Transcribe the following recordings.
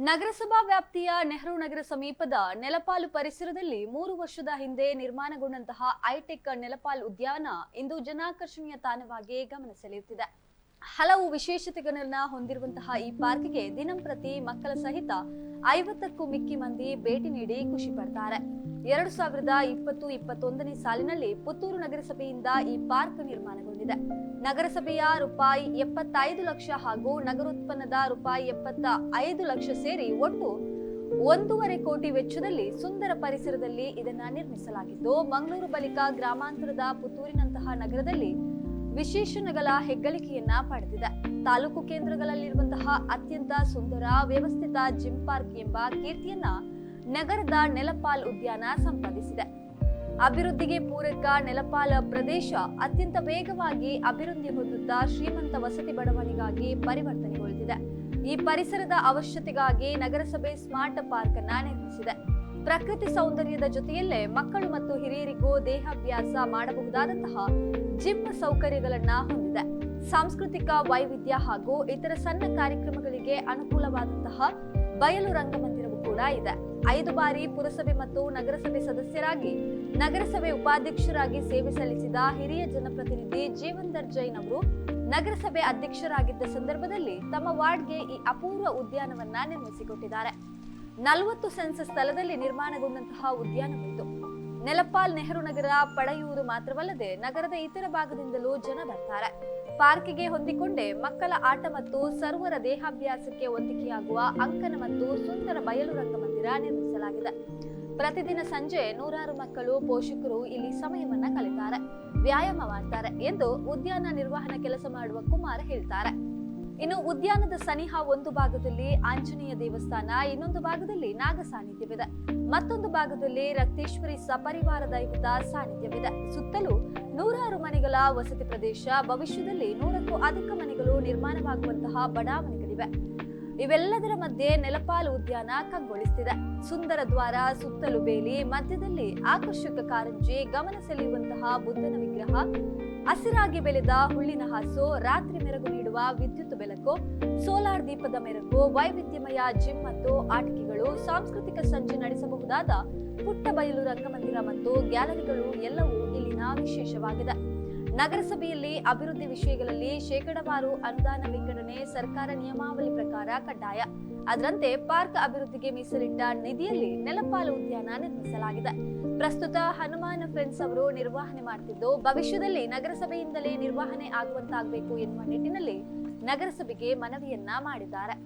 ನಗರಸಭಾ ವ್ಯಾಪ್ತಿಯ ನೆಹರು ನಗರ ಸಮೀಪದ ನೆಲಪಾಲು ಪರಿಸರದಲ್ಲಿ 3 ವರ್ಷದ ಹಿಂದೆ ನಿರ್ಮಾಣಗೊಂಡಂತಹ ಹೈಟೆಕ್ ನೆಲಪಾಲು ಉದ್ಯಾನ ಇಂದು ಜನಾಕರ್ಷಣೀಯ ತಾಣವಾಗಿ ಗಮನ ಸೆಳೆಯುತ್ತಿದೆ. ಹಲವು ವಿಶೇಷತೆಗಳನ್ನ ಹೊಂದಿರುವಂತಹ ಈ ಪಾರ್ಕ್ಗೆ ದಿನಂಪ್ರತಿ ಮಕ್ಕಳ ಸಹಿತ 50ಕ್ಕೂ ಮಿಕ್ಕಿ ಮಂದಿ ಭೇಟಿ ನೀಡಿ ಖುಷಿ ಪಡ್ತಾರೆ. 2020-21ನೇ ಸಾಲಿನಲ್ಲಿ ಪುತ್ತೂರು ನಗರಸಭೆಯಿಂದ ಈ ಪಾರ್ಕ್ ನಿರ್ಮಾಣಗೊಂಡಿದೆ. ನಗರಸಭೆಯ ರೂಪಾಯಿ 75 ಲಕ್ಷ ಹಾಗೂ ನಗರೋತ್ಪನ್ನದ ರೂಪಾಯಿ 75 ಲಕ್ಷ ಸೇರಿ ಒಟ್ಟು 1.5 ಕೋಟಿ ವೆಚ್ಚದಲ್ಲಿ ಸುಂದರ ಪರಿಸರದಲ್ಲಿ ಇದನ್ನ ನಿರ್ಮಿಸಲಾಗಿದ್ದು, ಮಂಗಳೂರು ಬಳಿಕ ಗ್ರಾಮಾಂತರದ ಪುತ್ತೂರಿನಂತಹ ನಗರದಲ್ಲಿ ವಿಶೇಷಣಗಳ ಹೆಗ್ಗಳಿಕೆಯನ್ನ ಪಡೆದಿದೆ. ತಾಲೂಕು ಕೇಂದ್ರಗಳಲ್ಲಿರುವಂತಹ ಅತ್ಯಂತ ಸುಂದರ ವ್ಯವಸ್ಥಿತ ಜಿಮ್ ಪಾರ್ಕ್ ಎಂಬ ಕೀರ್ತಿಯನ್ನ ನಗರದ ನೆಲಪಾಲ್ ಉದ್ಯಾನ ಸಂಪಾದಿಸಿದೆ. ಅಭಿವೃದ್ಧಿಗೆ ಪೂರಕ ನೆಲಪಾಲ ಪ್ರದೇಶ ಅತ್ಯಂತ ವೇಗವಾಗಿ ಅಭಿವೃದ್ಧಿ ಹೊಂದುತ್ತಾ ಶ್ರೀಮಂತ ವಸತಿ ಬಡಾವಣೆಗಾಗಿ ಪರಿವರ್ತನೆಗೊಳ್ಳುತ್ತಿದೆ. ಈ ಪರಿಸರದ ಅವಶ್ಯಕತೆಗಾಗಿ ನಗರಸಭೆ ಸ್ಮಾರ್ಟ್ ಪಾರ್ಕ್ ಅನ್ನ ನಿರ್ಮಿಸಿದೆ. ಪ್ರಕೃತಿ ಸೌಂದರ್ಯದ ಜೊತೆಯಲ್ಲೇ ಮಕ್ಕಳು ಮತ್ತು ಹಿರಿಯರಿಗೂ ದೇಹಾಭ್ಯಾಸ ಮಾಡಬಹುದಾದಂತಹ ಜಿಮ್ ಸೌಕರ್ಯಗಳನ್ನ ಹೊಂದಿದೆ. ಸಾಂಸ್ಕೃತಿಕ ವೈವಿಧ್ಯ ಹಾಗೂ ಇತರ ಸಣ್ಣ ಕಾರ್ಯಕ್ರಮಗಳಿಗೆ ಅನುಕೂಲವಾದಂತಹ ಬಯಲು ರಂಗಮಂದಿರವೂ ಕೂಡ ಇದೆ. 5 ಬಾರಿ ಪುರಸಭೆ ಮತ್ತು ನಗರಸಭೆ ಸದಸ್ಯರಾಗಿ ನಗರಸಭೆ ಉಪಾಧ್ಯಕ್ಷರಾಗಿ ಸೇವೆ ಸಲ್ಲಿಸಿದ ಹಿರಿಯ ಜನಪ್ರತಿನಿಧಿ ಜೀವನ್ಧರ್ ಜೈನ್ ಅವರು ನಗರಸಭೆ ಅಧ್ಯಕ್ಷರಾಗಿದ್ದ ಸಂದರ್ಭದಲ್ಲಿ ತಮ್ಮ ವಾರ್ಡ್ಗೆ ಈ ಅಪೂರ್ವ ಉದ್ಯಾನವನ್ನ ನಿರ್ಮಿಸಿಕೊಟ್ಟಿದ್ದಾರೆ. 40 ಸೆನ್ಸ್ ಸ್ಥಳದಲ್ಲಿ ನಿರ್ಮಾಣಗೊಂಡಂತಹ ಉದ್ಯಾನವಿದು. ನೆಲಪಾಲ್ ನೆಹರು ನಗರ ಪಡೆಯೂರು ಮಾತ್ರವಲ್ಲದೆ ನಗರದ ಇತರ ಭಾಗದಿಂದಲೂ ಜನ ಬರ್ತಾರೆ. ಪಾರ್ಕಿಗೆ ಹೊಂದಿಕೊಂಡೇ ಮಕ್ಕಳ ಆಟ ಮತ್ತು ಸರ್ವರ ದೇಹಾಭ್ಯಾಸಕ್ಕೆ ಹೊಂದಿಕೆಯಾಗುವ ಅಂಕಣ ಮತ್ತು ಸುಂದರ ಬಯಲು ರಂಗಮಂದಿರ ನಿರ್ಮಿಸಲಾಗಿದೆ. ಪ್ರತಿದಿನ ಸಂಜೆ ನೂರಾರು ಮಕ್ಕಳು ಪೋಷಕರು ಇಲ್ಲಿ ಸಮಯವನ್ನ ಕಳೆಯುತ್ತಾರೆ, ವ್ಯಾಯಾಮ ಮಾಡ್ತಾರೆ ಎಂದು ಉದ್ಯಾನ ನಿರ್ವಹಣಾ ಕೆಲಸ ಮಾಡುವ ಕುಮಾರ್ ಹೇಳ್ತಾರೆ. ಇನ್ನು ಉದ್ಯಾನದ ಸನಿಹ ಒಂದು ಭಾಗದಲ್ಲಿ ಆಂಜನೇಯ ದೇವಸ್ಥಾನ, ಇನ್ನೊಂದು ಭಾಗದಲ್ಲಿ ನಾಗ ಸಾನ್ನಿಧ್ಯವಿದೆ, ಮತ್ತೊಂದು ಭಾಗದಲ್ಲಿ ರಕ್ತೇಶ್ವರಿ ಸಪರಿವಾರ ದೈವದ ಸಾನ್ನಿಧ್ಯವಿದೆ. ಸುತ್ತಲೂ ನೂರಾರು ಮನೆಗಳ ವಸತಿ ಪ್ರದೇಶ, ಭವಿಷ್ಯದಲ್ಲಿ 100ಕ್ಕೂ ಅಧಿಕ ಮನೆಗಳು ನಿರ್ಮಾಣವಾಗುವಂತಹ ಬಡಾವಣೆಗಳಿವೆ. ಇವೆಲ್ಲದರ ಮಧ್ಯೆ ನೆಲಪಾಲು ಉದ್ಯಾನ ಕಂಗೊಳಿಸುತ್ತಿದೆ. ಸುಂದರ ದ್ವಾರ, ಸುತ್ತಲೂ ಬೇಲಿ, ಮಧ್ಯದಲ್ಲಿ ಆಕರ್ಷಕ ಕಾರಂಜಿ, ಗಮನ ಸೆಳೆಯುವಂತಹ ಬುದ್ಧನ ವಿಗ್ರಹ, ಹಸಿರಾಗಿ ಬೆಳೆದ ಹುಲ್ಲಿನ ಹಾಸು, ರಾತ್ರಿ ಮೆರುಗು ನೀಡುವ ವಿದ್ಯುತ್ ಬೆಳಕು, ಸೋಲಾರ್ ದೀಪದ ಮೆರುಗು, ವೈವಿಧ್ಯಮಯ ಜಿಮ್ ಮತ್ತು ಆಟಿಕೆಗಳು, ಸಾಂಸ್ಕೃತಿಕ ಸಂಜೆ ನಡೆಸಬಹುದಾದ ಪುಟ್ಟ ಬಯಲು ರಂಗಮಂದಿರ ಮತ್ತು ಗ್ಯಾಲರಿಗಳು ಎಲ್ಲವೂ ಇಲ್ಲಿನ ವಿಶೇಷವಾಗಿದೆ. ನಗರಸಭೆಯಲ್ಲಿ ಅಭಿವೃದ್ಧಿ ವಿಷಯಗಳಲ್ಲಿ ಶೇಕಡಾವಾರು ಅನುದಾನ ವಿಂಗಡಣೆ ಸರ್ಕಾರ ನಿಯಮಾವಳಿ ಪ್ರಕಾರ ಕಡ್ಡಾಯ. ಅದರಂತೆ ಪಾರ್ಕ್ ಅಭಿವೃದ್ಧಿಗೆ ಮೀಸಲಿಟ್ಟ ನಿಧಿಯಲ್ಲಿ ನೆಲಪಾಲು ಉದ್ಯಾನ ನಿರ್ಮಿಸಲಾಗಿದೆ. ಪ್ರಸ್ತುತ ಹನುಮಾನ್ ಫ್ರೆಂಡ್ಸ್ ಅವರು ನಿರ್ವಹಣೆ ಮಾಡುತ್ತಿದ್ದು, ಭವಿಷ್ಯದಲ್ಲಿ ನಗರಸಭೆಯಿಂದಲೇ ನಿರ್ವಹಣೆ ಆಗುವಂತಾಗಬೇಕು ಎನ್ನುವ ನಿಟ್ಟಿನಲ್ಲಿ ನಗರಸಭೆಗೆ ಮನವಿಯನ್ನ ಮಾಡಿದ್ದಾರೆ.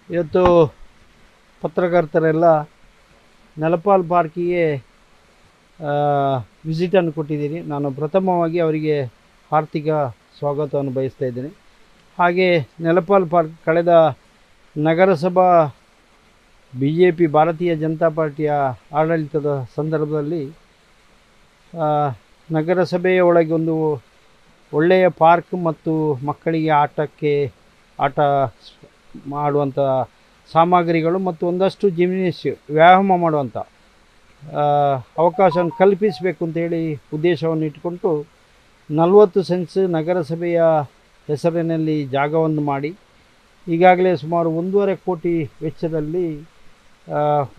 ಇವತ್ತು ಪತ್ರಕರ್ತರೆಲ್ಲ ನೆಲಪಾಲ್ ಪಾರ್ಕಿಗೆ ವಿಸಿಟನ್ನು ಕೊಟ್ಟಿದ್ದೀನಿ. ನಾನು ಪ್ರಥಮವಾಗಿ ಅವರಿಗೆ ಆರ್ಥಿಕ ಸ್ವಾಗತವನ್ನು ಬಯಸ್ತಾ ಇದ್ದೀನಿ. ಹಾಗೆ ನೆಲಪಾಲ್ ಪಾರ್ಕ್ ಕಳೆದ ನಗರಸಭಾ BJP ಭಾರತೀಯ ಜನತಾ ಪಾರ್ಟಿಯ ಆಡಳಿತದ ಸಂದರ್ಭದಲ್ಲಿ ನಗರಸಭೆಯ ಒಳಗೆ ಒಂದು ಒಳ್ಳೆಯ ಪಾರ್ಕ್ ಮತ್ತು ಮಕ್ಕಳಿಗೆ ಆಟ ಮಾಡುವಂಥ ಸಾಮಗ್ರಿಗಳು ಮತ್ತು ಒಂದಷ್ಟು ವ್ಯಾಯಾಮ ಮಾಡುವಂಥ ಅವಕಾಶವನ್ನು ಕಲ್ಪಿಸಬೇಕು ಅಂತೇಳಿ ಉದ್ದೇಶವನ್ನು ಇಟ್ಟುಕೊಂಡು 40 ಸೆನ್ಸ್ ನಗರಸಭೆಯ ಹೆಸರಿನಲ್ಲಿ ಜಾಗವನ್ನು ಮಾಡಿ ಈಗಾಗಲೇ ಸುಮಾರು 1.5 ಕೋಟಿ ವೆಚ್ಚದಲ್ಲಿ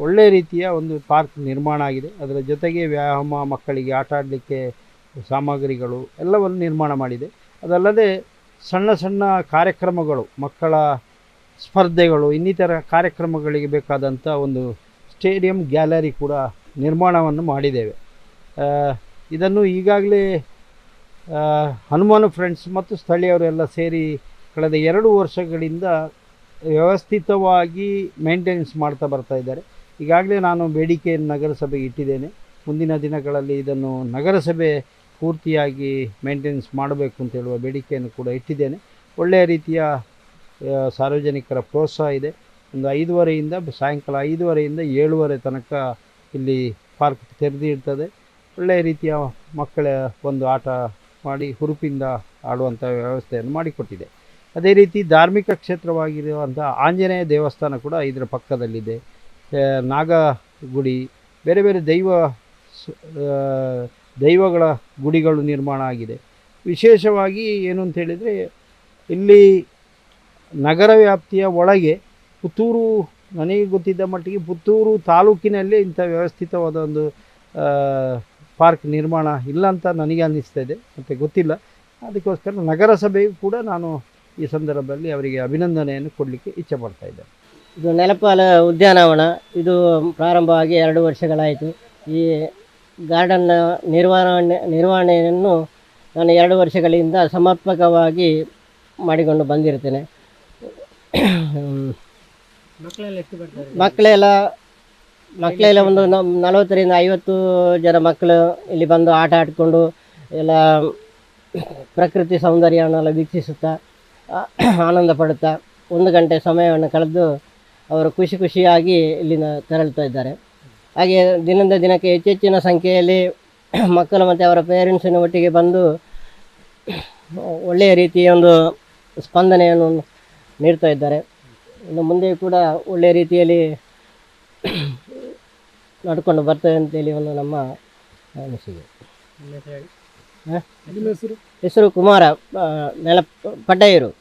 ಒಳ್ಳೆಯ ರೀತಿಯ ಒಂದು ಪಾರ್ಕ್ ನಿರ್ಮಾಣ ಆಗಿದೆ. ಅದರ ಜೊತೆಗೆ ವ್ಯಾಯಾಮ, ಮಕ್ಕಳಿಗೆ ಆಟ ಆಡಲಿಕ್ಕೆ ಸಾಮಗ್ರಿಗಳು ಎಲ್ಲವನ್ನು ನಿರ್ಮಾಣ ಮಾಡಿದೆ. ಅದಲ್ಲದೆ ಸಣ್ಣ ಸಣ್ಣ ಕಾರ್ಯಕ್ರಮಗಳು, ಮಕ್ಕಳ ಸ್ಪರ್ಧೆಗಳು, ಇನ್ನಿತರ ಕಾರ್ಯಕ್ರಮಗಳಿಗೆ ಬೇಕಾದಂಥ ಒಂದು ಸ್ಟೇಡಿಯಂ ಗ್ಯಾಲರಿ ಕೂಡ ನಿರ್ಮಾಣವನ್ನು ಮಾಡಿದ್ದೇವೆ. ಇದನ್ನು ಈಗಾಗಲೇ ಹನುಮಾನ್ ಫ್ರೆಂಡ್ಸ್ ಮತ್ತು ಸ್ಥಳೀಯರೆಲ್ಲ ಸೇರಿ ಕಳೆದ 2 ವರ್ಷಗಳಿಂದ ವ್ಯವಸ್ಥಿತವಾಗಿ ಮೇಂಟೆನೆನ್ಸ್ ಮಾಡ್ತಾ ಬರ್ತಾ ಇದ್ದಾರೆ. ಈಗಾಗಲೇ ನಾನು ಬೇಡಿಕೆಯನ್ನು ನಗರಸಭೆಗೆ ಇಟ್ಟಿದ್ದೇನೆ. ಮುಂದಿನ ದಿನಗಳಲ್ಲಿ ಇದನ್ನು ನಗರಸಭೆ ಪೂರ್ತಿಯಾಗಿ ಮೇಂಟೆನೆನ್ಸ್ ಮಾಡಬೇಕು ಅಂತ ಹೇಳುವ ಬೇಡಿಕೆಯನ್ನು ಕೂಡ ಇಟ್ಟಿದ್ದೇನೆ. ಒಳ್ಳೆಯ ರೀತಿಯ ಸಾರ್ವಜನಿಕರ ಪ್ರೋತ್ಸಾಹ ಇದೆ. ಒಂದು 5:30ಯಿಂದ ಸಾಯಂಕಾಲ 5:30ಯಿಂದ 7:30 ತನಕ ಇಲ್ಲಿ ಪಾರ್ಕ್ ತೆರೆದಿರ್ತದೆ. ಒಳ್ಳೆಯ ರೀತಿಯ ಮಕ್ಕಳ ಒಂದು ಆಟ ಮಾಡಿ ಹುರುಪಿಂದ ಆಡುವಂಥ ವ್ಯವಸ್ಥೆಯನ್ನು ಮಾಡಿಕೊಟ್ಟಿದೆ. ಅದೇ ರೀತಿ ಧಾರ್ಮಿಕ ಕ್ಷೇತ್ರವಾಗಿರುವಂಥ ಆಂಜನೇಯ ದೇವಸ್ಥಾನ ಕೂಡ ಇದರ ಪಕ್ಕದಲ್ಲಿದೆ. ನಾಗಗುಡಿ, ಬೇರೆ ಬೇರೆ ದೈವಗಳ ಗುಡಿಗಳು ನಿರ್ಮಾಣ ಆಗಿದೆ. ವಿಶೇಷವಾಗಿ ಏನು ಅಂತ ಹೇಳಿದರೆ, ಇಲ್ಲಿ ನಗರ ವ್ಯಾಪ್ತಿಯ ಒಳಗೆ ಪುತ್ತೂರು, ನನಗೆ ಗೊತ್ತಿದ್ದ ಮಟ್ಟಿಗೆ ಪುತ್ತೂರು ತಾಲೂಕಿನಲ್ಲಿ ಇಂಥ ವ್ಯವಸ್ಥಿತವಾದ ಒಂದು ಪಾರ್ಕ್ ನಿರ್ಮಾಣ ಇಲ್ಲ ಅಂತ ನನಗೆ ಅನ್ನಿಸ್ತಾ ಇದೆ, ಮತ್ತು ಗೊತ್ತಿಲ್ಲ. ಅದಕ್ಕೋಸ್ಕರ ನಗರಸಭೆಯು ಕೂಡ ನಾನು ಈ ಸಂದರ್ಭದಲ್ಲಿ ಅವರಿಗೆ ಅಭಿನಂದನೆಯನ್ನು ಕೊಡಲಿಕ್ಕೆ ಇಚ್ಛೆ ಪಡ್ತಾ ಇದ್ದೇನೆ. ಇದು ನೆಲಪಾಲ ಉದ್ಯಾನವನ. ಇದು ಪ್ರಾರಂಭವಾಗಿ 2 ವರ್ಷಗಳಾಯಿತು. ಈ ಗಾರ್ಡನ್ನ ನಿರ್ವಹಣೆಯನ್ನು ನಾನು 2 ವರ್ಷಗಳಿಂದ ಸಮರ್ಪಕವಾಗಿ ಮಾಡಿಕೊಂಡು ಬಂದಿರ್ತೇನೆ. ಮಕ್ಕಳೆಲ್ಲ ಒಂದು 40ರಿಂದ 50 ಜನ ಮಕ್ಕಳು ಇಲ್ಲಿ ಬಂದು ಆಟ ಆಡಿಕೊಂಡು ಎಲ್ಲ ಪ್ರಕೃತಿ ಸೌಂದರ್ಯವನ್ನೆಲ್ಲ ವೀಕ್ಷಿಸುತ್ತಾ ಆನಂದ ಪಡುತ್ತಾ 1 ಗಂಟೆ ಸಮಯವನ್ನು ಕಳೆದು ಅವರು ಖುಷಿಯಾಗಿ ಇಲ್ಲಿನ ತೆರಳುತ್ತಾ ಇದ್ದಾರೆ. ಹಾಗೆ ದಿನದಿಂದ ದಿನಕ್ಕೆ ಹೆಚ್ಚೆಚ್ಚಿನ ಸಂಖ್ಯೆಯಲ್ಲಿ ಮಕ್ಕಳು ಮತ್ತು ಅವರ ಪೇರೆಂಟ್ಸಿನ ಒಟ್ಟಿಗೆ ಬಂದು ಒಳ್ಳೆಯ ರೀತಿಯ ಒಂದು ಸ್ಪಂದನೆಯನ್ನು ನೀಡ್ತಾ ಇದ್ದಾರೆ. ಇನ್ನು ಮುಂದೆ ಕೂಡ ಒಳ್ಳೆಯ ರೀತಿಯಲ್ಲಿ ನಡ್ಕೊಂಡು ಬರ್ತೇವೆ ಅಂತೇಳಿ ಒಂದು ನಮ್ಮ ಅನಿಸಿಕೆ. ಹೆಸರು ಕುಮಾರ, ಪಡ್ಡಯೂರು.